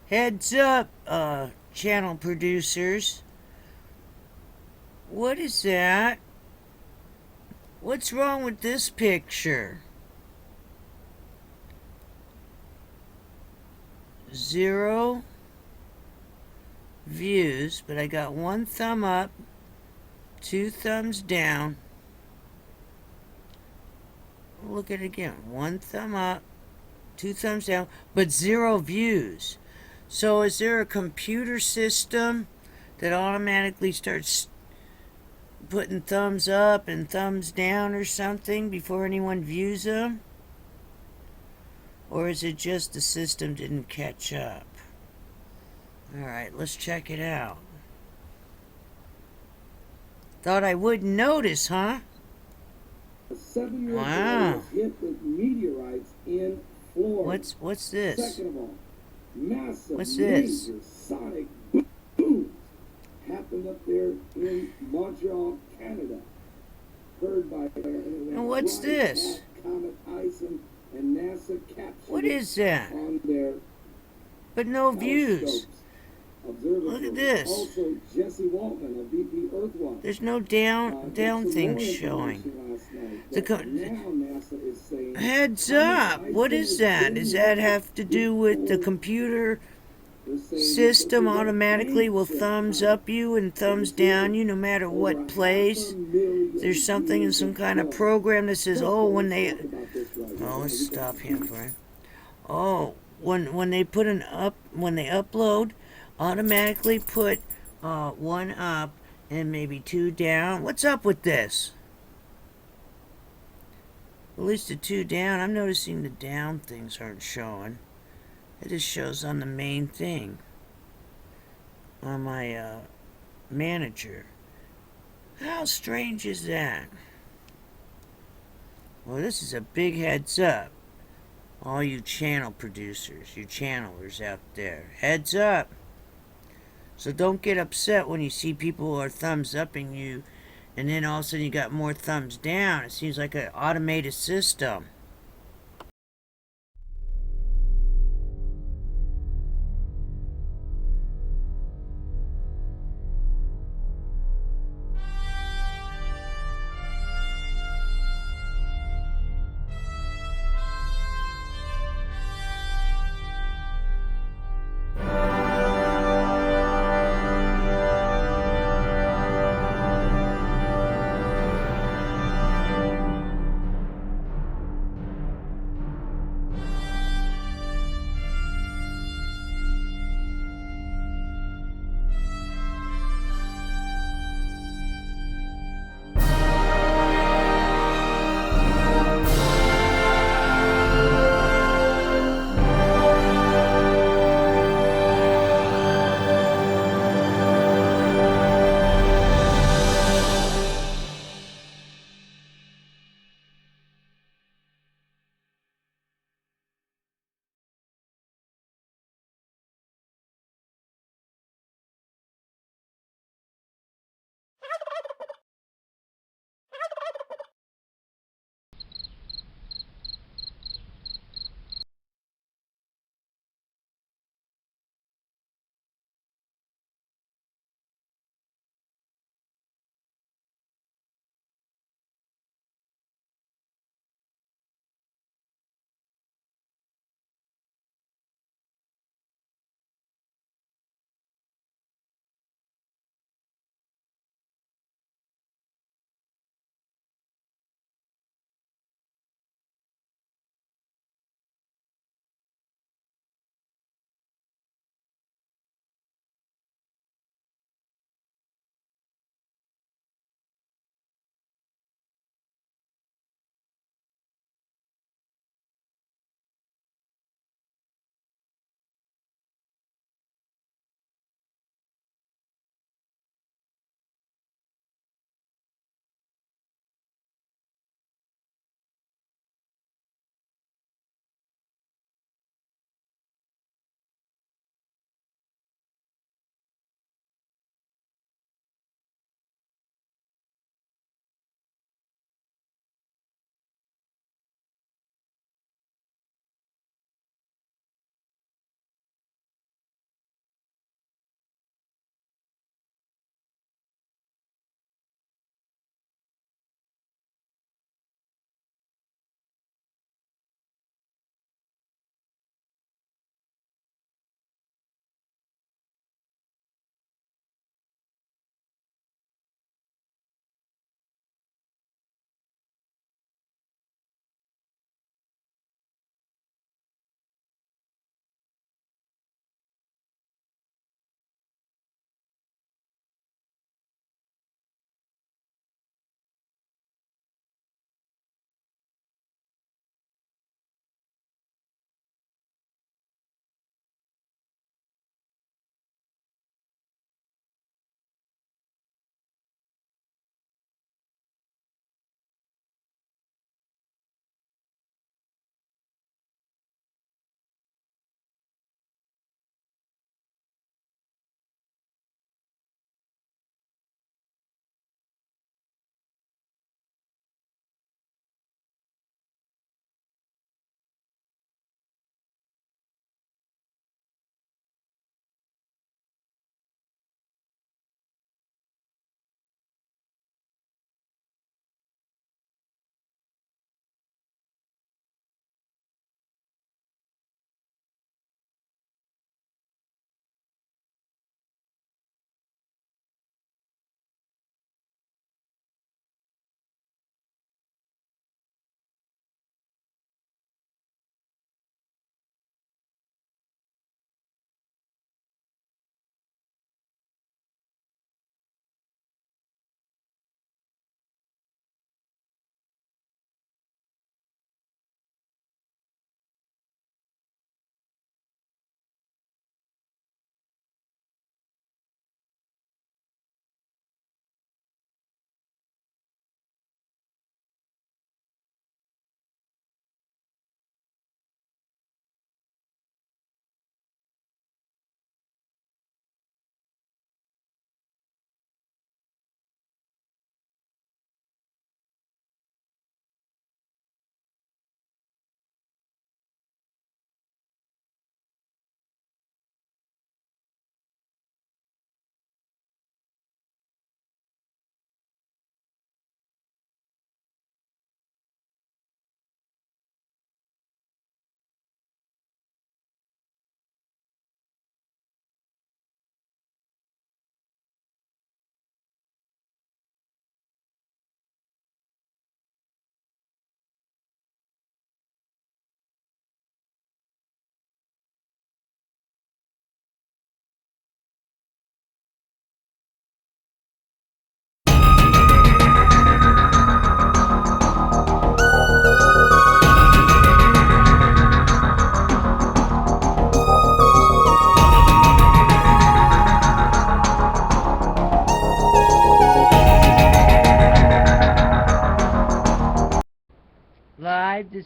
Heads up, channel producers. What is that? What's wrong with this picture? 0 views, but I got 1 thumb up, 2 thumbs down. Look at it again. 1 thumb up, 2 thumbs down, but 0 views. So is there a computer system that automatically starts putting thumbs up and thumbs down or something before anyone views them? Or is it just the system didn't catch up? Alright, let's check it out. Thought I wouldn't notice, huh? A 7-year-old Wow. was hit with meteorites in Florida. What's this? Second of all, massive, What's this? major sonic booms happened up there in Montreal, Canada. Heard by And what's this? Comet Ison and NASA captured What is that? on their But no views. Look at this. Also, Jesse Waltman of BP Earthwatch. There's no down thing showing. Heads up! What is that? Does that have to do with the computer system automatically will thumbs up you and thumbs down you no matter what plays? There's something in some kind of program that says, oh, when they... Oh, let's stop here for it. Oh, when they put when they upload, automatically put 1 up and maybe 2 down. What's up with this? At least the 2 down. I'm noticing the down things aren't showing. It just shows on the main thing. On my manager. How strange is that? Well, this is a big heads up. All you channel producers, you channelers out there. Heads up. So don't get upset when you see people who are thumbs upping you and then all of a sudden you got more thumbs down. It seems like an automated system.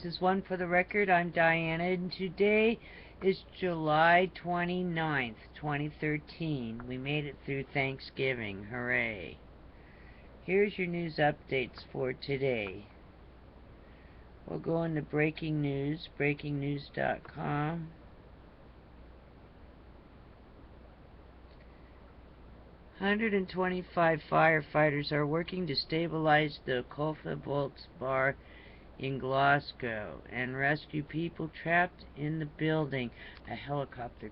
This is One for the Record. I'm Diana, and today is July 29th, 2013. We made it through Thanksgiving. Hooray. Here's your news updates for today. We'll go into breaking news, breakingnews.com. 125 firefighters are working to stabilize the Colfa Bolts bar in Glasgow and rescue people trapped in the building. A helicopter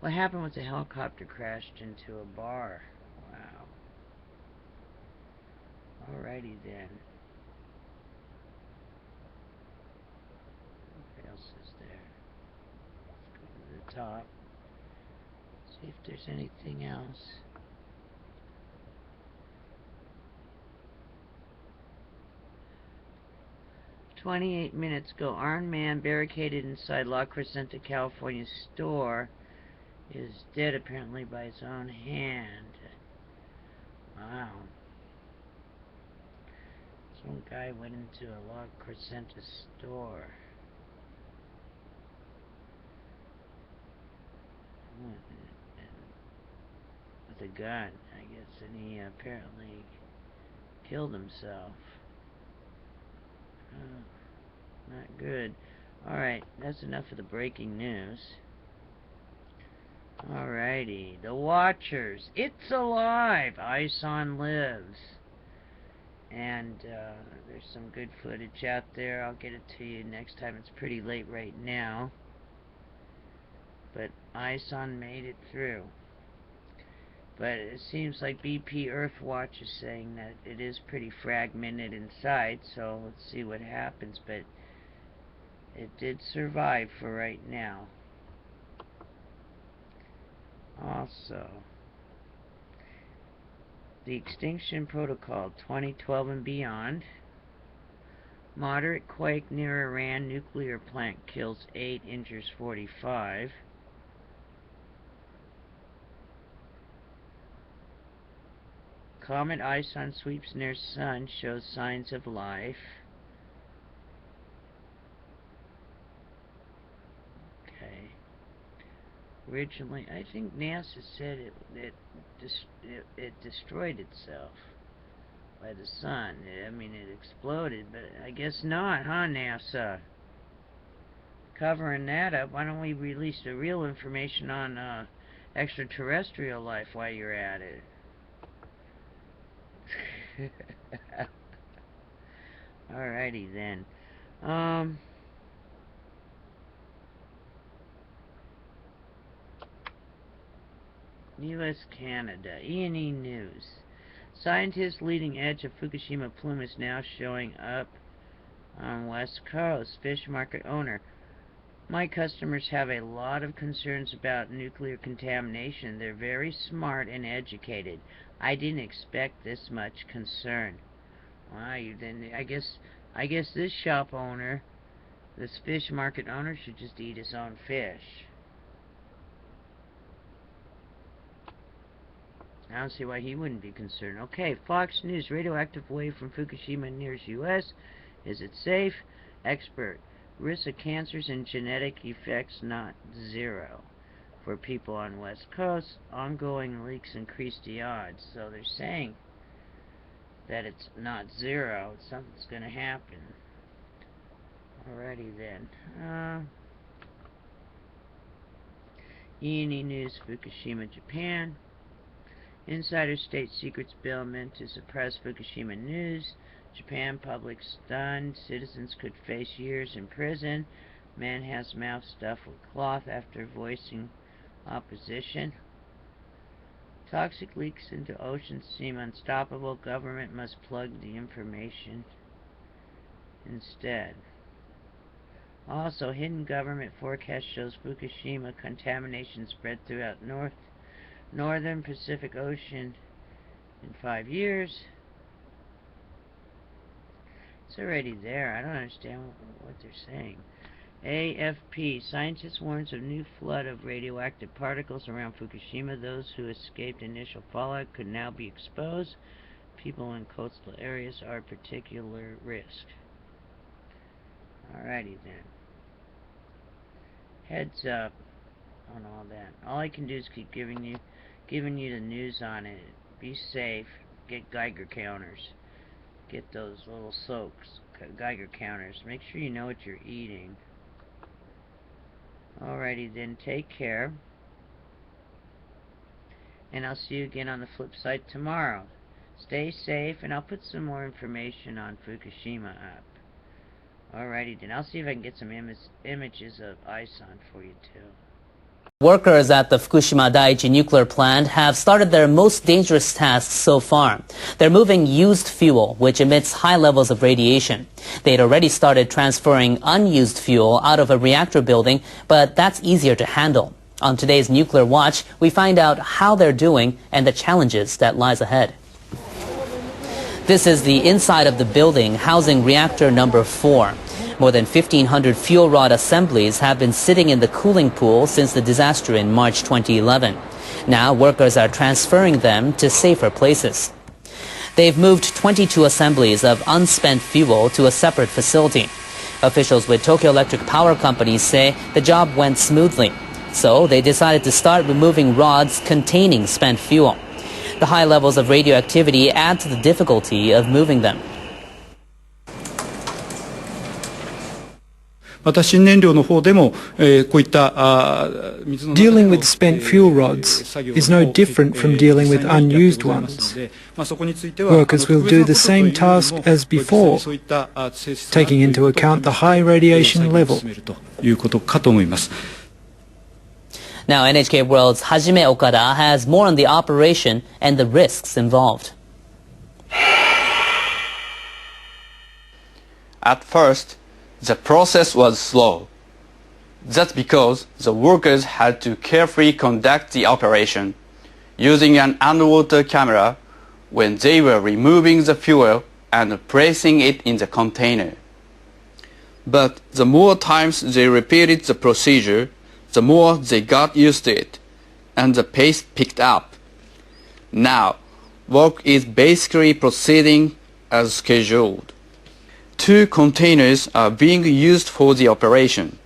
what happened was a helicopter crashed into a bar. Wow. Alrighty then. What else is there? Let's go to the top. See if there's anything else. 28 minutes ago, armed man barricaded inside La Crescenta, California store is dead apparently by his own hand. Wow. Some guy went into a La Crescenta store. With a gun, I guess, and he apparently killed himself. Not good. Alright, that's enough of the breaking news. Alrighty, The Watchers. It's alive! Ison lives. And there's some good footage out there. I'll get it to you next time. It's pretty late right now. But Ison made it through. But it seems like BP Earthwatch is saying that it is pretty fragmented inside, so let's see what happens. But it did survive for right now. Also, the Extinction Protocol 2012 and beyond. Moderate quake near Iran nuclear plant kills 8, injures 45. Comet Ison sweeps near Sun, shows signs of life. Okay. Originally, I think NASA said it destroyed itself by the sun. I mean, it exploded, but I guess not, huh, NASA? Covering that up, why don't we release the real information on extraterrestrial life while you're at it? Alrighty then. U.S. Canada E&E News. Scientists leading edge of Fukushima plume is now showing up on West Coast. Fish market owner. My customers have a lot of concerns about nuclear contamination. They're very smart and educated. I didn't expect this much concern. Wow, you didn't. I guess this shop owner, this fish market owner, should just eat his own fish. I don't see why he wouldn't be concerned. Okay, Fox News. Radioactive wave from Fukushima nears U.S. Is it safe? Expert. Risk of cancers and genetic effects not zero. For people on West Coast, ongoing leaks increase the odds. So they're saying that it's not zero. Something's going to happen. Alrighty then. E&E News, Fukushima, Japan. Insider state secrets bill meant to suppress Fukushima news. Japan public stunned. Citizens could face years in prison. Man has mouth stuffed with cloth after voicing opposition. Toxic leaks into oceans seem unstoppable. Government must plug the information instead. Also, hidden government forecast shows Fukushima contamination spread throughout northern Pacific Ocean in 5 years. It's already there. I don't understand what they're saying. AFP. Scientists warns of new flood of radioactive particles around Fukushima. Those who escaped initial fallout could now be exposed. People in coastal areas are at particular risk. Alrighty then. Heads up on all that. All I can do is keep giving you the news on it. Be safe. Get Geiger counters. Get those little soaks, Geiger counters. Make sure you know what you're eating. Alrighty then, take care. And I'll see you again on the flip side tomorrow. Stay safe, and I'll put some more information on Fukushima up. Alrighty then, I'll see if I can get some images of Ison for you too. Workers at the Fukushima Daiichi nuclear plant have started their most dangerous task so far. They're moving used fuel, which emits high levels of radiation. They'd already started transferring unused fuel out of a reactor building, but that's easier to handle. On today's Nuclear Watch, we find out how they're doing and the challenges that lies ahead. This is the inside of the building housing reactor number 4. More than 1,500 fuel rod assemblies have been sitting in the cooling pool since the disaster in March 2011. Now workers are transferring them to safer places. They've moved 22 assemblies of unspent fuel to a separate facility. Officials with Tokyo Electric Power Company say the job went smoothly. So they decided to start removing rods containing spent fuel. The high levels of radioactivity add to the difficulty of moving them. Dealing with spent fuel rods is no different from dealing with unused ones. Workers will do the same task as before, taking into account the high radiation level. Now NHK World's Hajime Okada has more on the operation and the risks involved. At first, the process was slow. That's because the workers had to carefully conduct the operation using an underwater camera when they were removing the fuel and placing it in the container. But the more times they repeated the procedure, the more they got used to it, and the pace picked up. Now, work is basically proceeding as scheduled. 2 containers are being used for the operation.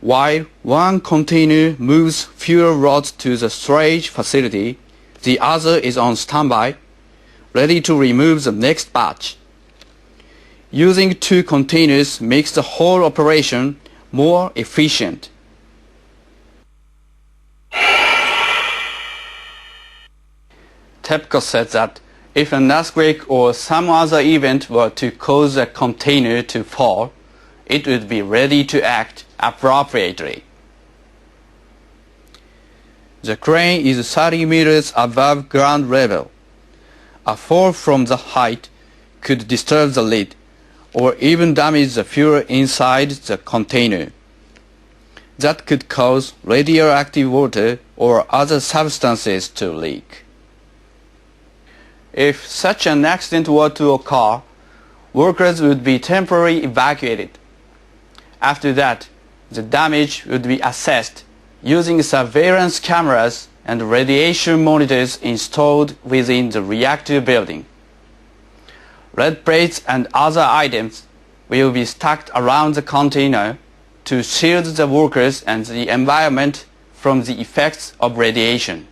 While one container moves fuel rods to the storage facility, the other is on standby, ready to remove the next batch. Using 2 containers makes the whole operation more efficient. TEPCO said that if an earthquake or some other event were to cause a container to fall, it would be ready to act appropriately. The crane is 30 meters above ground level. A fall from the height could disturb the lid or even damage the fuel inside the container. That could cause radioactive water or other substances to leak. If such an accident were to occur, workers would be temporarily evacuated. After that, the damage would be assessed using surveillance cameras and radiation monitors installed within the reactor building. Lead plates and other items will be stacked around the container to shield the workers and the environment from the effects of radiation.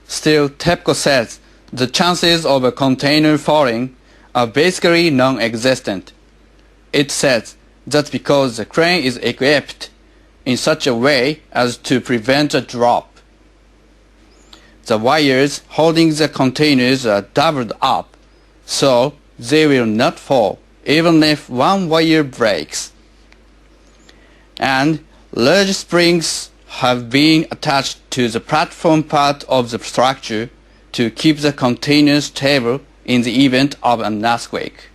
Still, TEPCO says the chances of a container falling are basically non-existent. It says that's because the crane is equipped in such a way as to prevent a drop. The wires holding the containers are doubled up, so they will not fall even if one wire breaks. And large springs have been attached to the platform part of the structure to keep the containers stable in the event of an earthquake.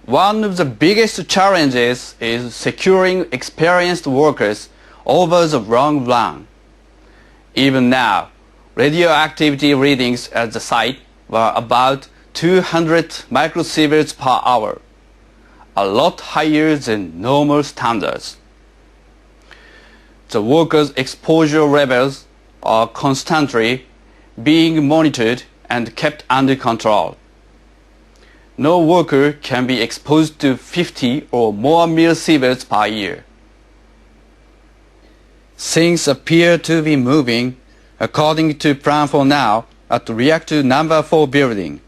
One of the biggest challenges is securing experienced workers over the long run. Even now, radioactivity readings at the site were about 200 microsieverts per hour, a lot higher than normal standards. The workers' exposure levels are constantly being monitored and kept under control. No worker can be exposed to 50 or more millisieverts per year. Things appear to be moving according to plan for now at reactor number 4 building.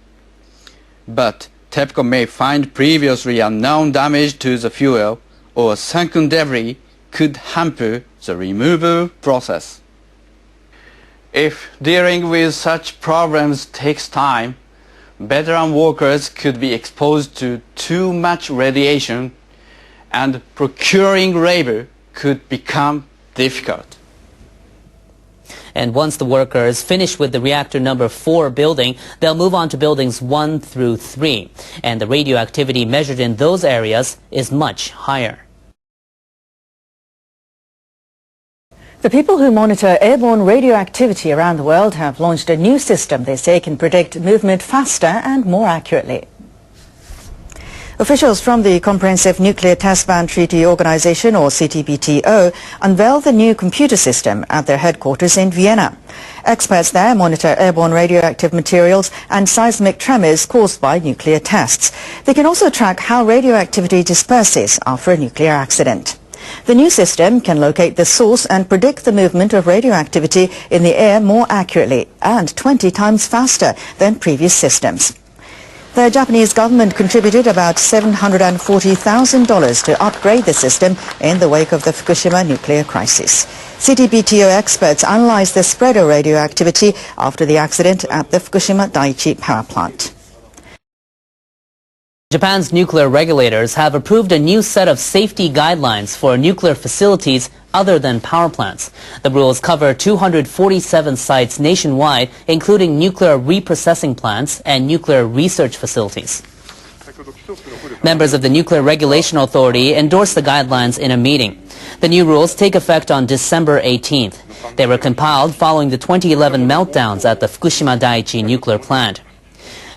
But TEPCO may find previously unknown damage to the fuel or sunken debris could hamper the removal process. If dealing with such problems takes time, veteran workers could be exposed to too much radiation and procuring labor could become difficult. And once the workers finish with the reactor number 4 building, they'll move on to buildings 1 through 3. And the radioactivity measured in those areas is much higher. The people who monitor airborne radioactivity around the world have launched a new system they say can predict movement faster and more accurately. Officials from the Comprehensive Nuclear Test Ban Treaty Organization, or CTBTO, unveiled the new computer system at their headquarters in Vienna. Experts there monitor airborne radioactive materials and seismic tremors caused by nuclear tests. They can also track how radioactivity disperses after a nuclear accident. The new system can locate the source and predict the movement of radioactivity in the air more accurately and 20 times faster than previous systems. The Japanese government contributed about $740,000 to upgrade the system in the wake of the Fukushima nuclear crisis. CTBTO experts analyzed the spread of radioactivity after the accident at the Fukushima Daiichi power plant. Japan's nuclear regulators have approved a new set of safety guidelines for nuclear facilities other than power plants. The rules cover 247 sites nationwide, including nuclear reprocessing plants and nuclear research facilities. Members of the Nuclear Regulation Authority endorsed the guidelines in a meeting. The new rules take effect on December 18th. They were compiled following the 2011 meltdowns at the Fukushima Daiichi nuclear plant.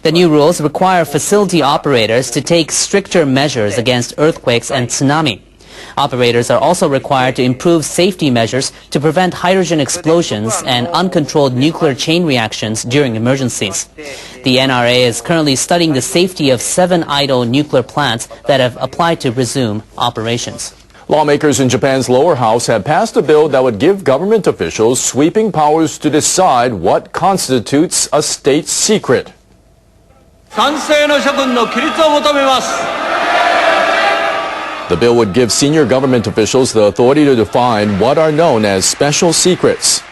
The new rules require facility operators to take stricter measures against earthquakes and tsunami. Operators are also required to improve safety measures to prevent hydrogen explosions and uncontrolled nuclear chain reactions during emergencies. The NRA is currently studying the safety of 7 idle nuclear plants that have applied to resume operations. Lawmakers in Japan's lower house have passed a bill that would give government officials sweeping powers to decide what constitutes a state secret. The bill would give senior government officials the authority to define what are known as special secrets.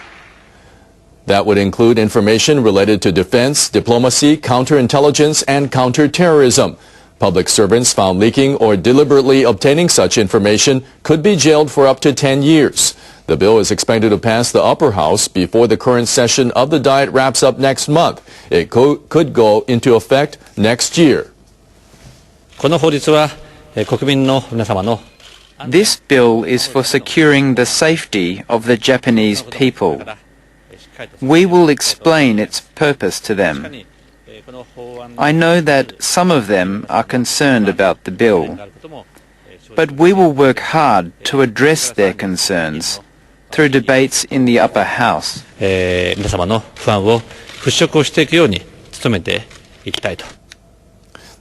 That would include information related to defense, diplomacy, counterintelligence, and counterterrorism. Public servants found leaking or deliberately obtaining such information could be jailed for up to 10 years. The bill is expected to pass the upper house before the current session of the Diet wraps up next month. It could go into effect next year. This bill is for securing the safety of the Japanese people. We will explain its purpose to them. I know that some of them are concerned about the bill, but we will work hard to address their concerns through debates in the upper house. The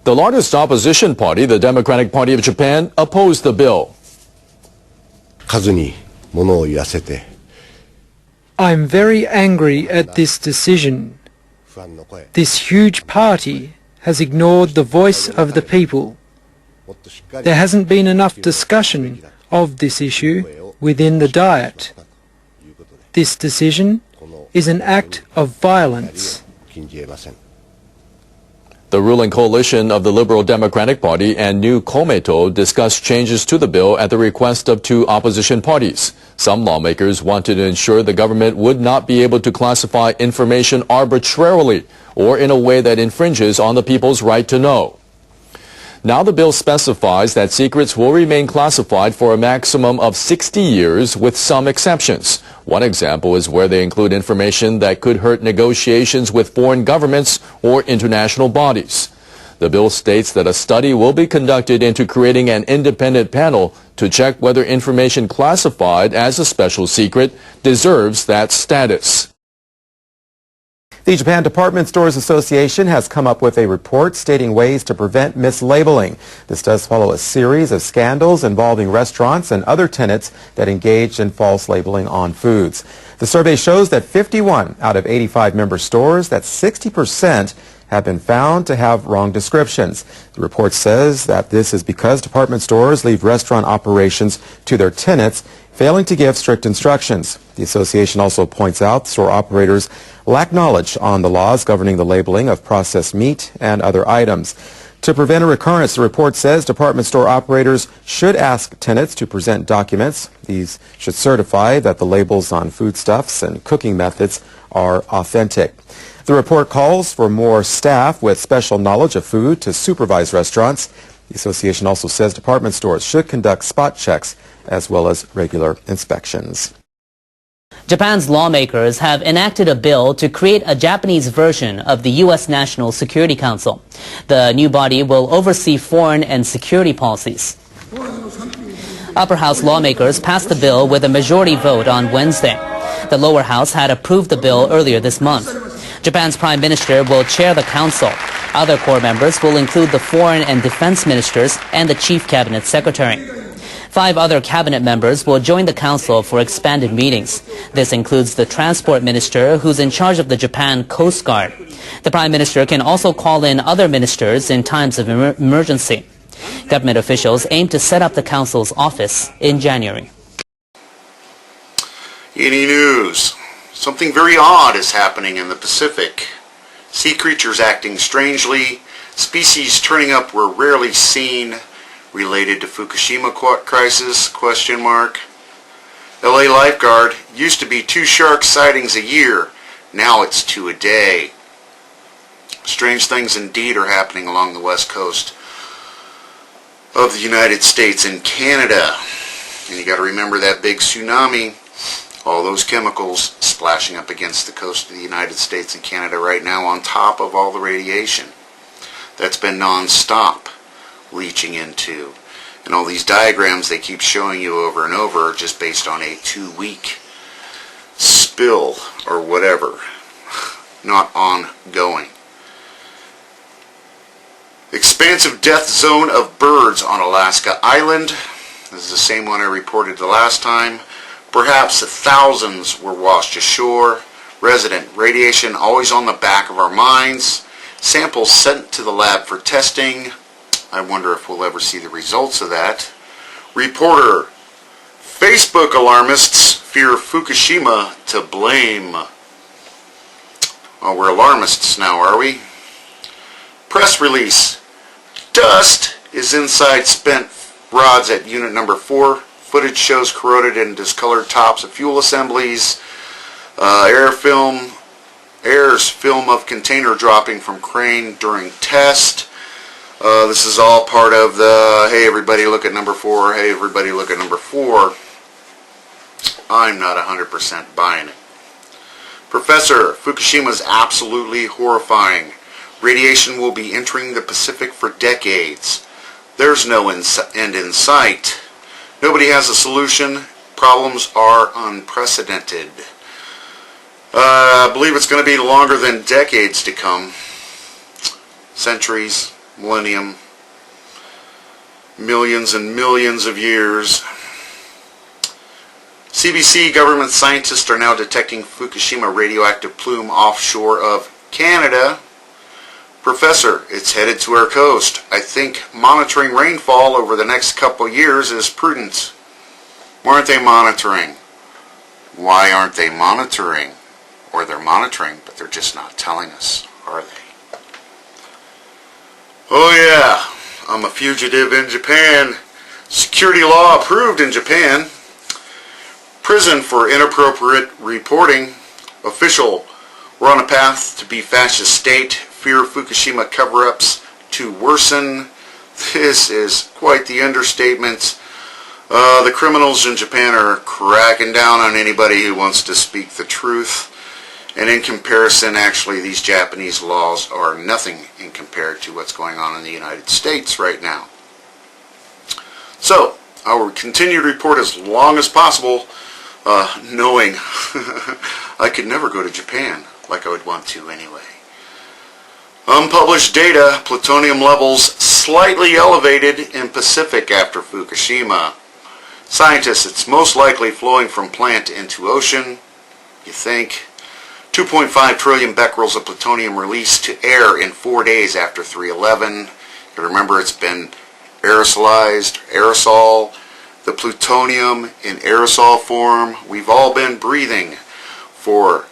largest opposition party, the Democratic Party of Japan, opposed the bill. I'm very angry at this decision. This huge party has ignored the voice of the people. There hasn't been enough discussion of this issue within the Diet. This decision is an act of violence. The ruling coalition of the Liberal Democratic Party and New Komeito discussed changes to the bill at the request of 2 opposition parties. Some lawmakers wanted to ensure the government would not be able to classify information arbitrarily or in a way that infringes on the people's right to know. Now the bill specifies that secrets will remain classified for a maximum of 60 years with some exceptions. One example is where they include information that could hurt negotiations with foreign governments or international bodies. The bill states that a study will be conducted into creating an independent panel to check whether information classified as a special secret deserves that status. The Japan Department Stores Association has come up with a report stating ways to prevent mislabeling. This does follow a series of scandals involving restaurants and other tenants that engaged in false labeling on foods. The survey shows that 51 out of 85 member stores, that's 60%, have been found to have wrong descriptions. The report says that this is because department stores leave restaurant operations to their tenants, failing to give strict instructions. The association also points out store operators lack knowledge on the laws governing the labeling of processed meat and other items. To prevent a recurrence, the report says department store operators should ask tenants to present documents. These should certify that the labels on foodstuffs and cooking methods are authentic. The report calls for more staff with special knowledge of food to supervise restaurants. The association also says department stores should conduct spot checks as well as regular inspections. Japan's lawmakers have enacted a bill to create a Japanese version of the U.S. National Security Council. The new body will oversee foreign and security policies. Upper house lawmakers passed the bill with a majority vote on Wednesday. The lower house had approved the bill earlier this month. Japan's prime minister will chair the council. Other core members will include the foreign and defense ministers and the chief cabinet secretary. 5 other cabinet members will join the council for expanded meetings. This includes the transport minister, who's in charge of the Japan Coast Guard. The prime minister can also call in other ministers in times of emergency. Government officials aim to set up the council's office in January. Any news? Something very odd is happening in the Pacific. Sea creatures acting strangely, species turning up where rarely seen, related to Fukushima crisis, ? LA lifeguard, used to be 2 shark sightings a year, now it's 2 a day. Strange things indeed are happening along the west coast of the United States and Canada. And you got to remember that big tsunami, all those chemicals splashing up against the coast of the United States and Canada right now on top of all the radiation that's been non-stop leaching into. And all these diagrams they keep showing you over and over are just based on a 2-week spill or whatever, not ongoing. Expansive death zone of birds on Alaska Island. This is the same one I reported the last time. Perhaps thousands were washed ashore. Resident radiation always on the back of our minds. Samples sent to the lab for testing. I wonder if we'll ever see the results of that. Reporter, Facebook alarmists fear Fukushima to blame. Oh, we're alarmists now, are we? Press release. Dust is inside spent rods at unit number 4. Footage shows corroded and discolored tops of fuel assemblies. Air's film of container dropping from crane during test. This is all part of the, hey everybody look at number 4, hey everybody look at number 4. I'm not 100% buying it. Professor, Fukushima is absolutely horrifying. Radiation will be entering the Pacific for decades. There's no end in sight. Nobody has a solution. Problems are unprecedented. I believe it's going to be longer than decades to come. Centuries, millennium, millions and millions of years. CBC government scientists are now detecting Fukushima radioactive plume offshore of Canada. Professor, it's headed to our coast. I think monitoring rainfall over the next couple years is prudent. Why aren't they monitoring? Why aren't they monitoring? Or they're monitoring, but they're just not telling us, are they? Oh yeah, I'm a fugitive in Japan. Security law approved in Japan. Prison for inappropriate reporting. Official, we're on a path to be fascist state. Fear Fukushima cover-ups to worsen. This is quite the understatement. The criminals in Japan are cracking down on anybody who wants to speak the truth. And in comparison, actually, these Japanese laws are nothing in compared to what's going on in the United States right now. So, I will continue to report as long as possible knowing I could never go to Japan like I would want to anyway. Unpublished data, plutonium levels slightly elevated in Pacific after Fukushima. Scientists, it's most likely flowing from plant into ocean. You think? 2.5 trillion becquerels of plutonium released to air in 4 days after 3/11. You remember it's been aerosolized, aerosol, the plutonium in aerosol form. We've all been breathing for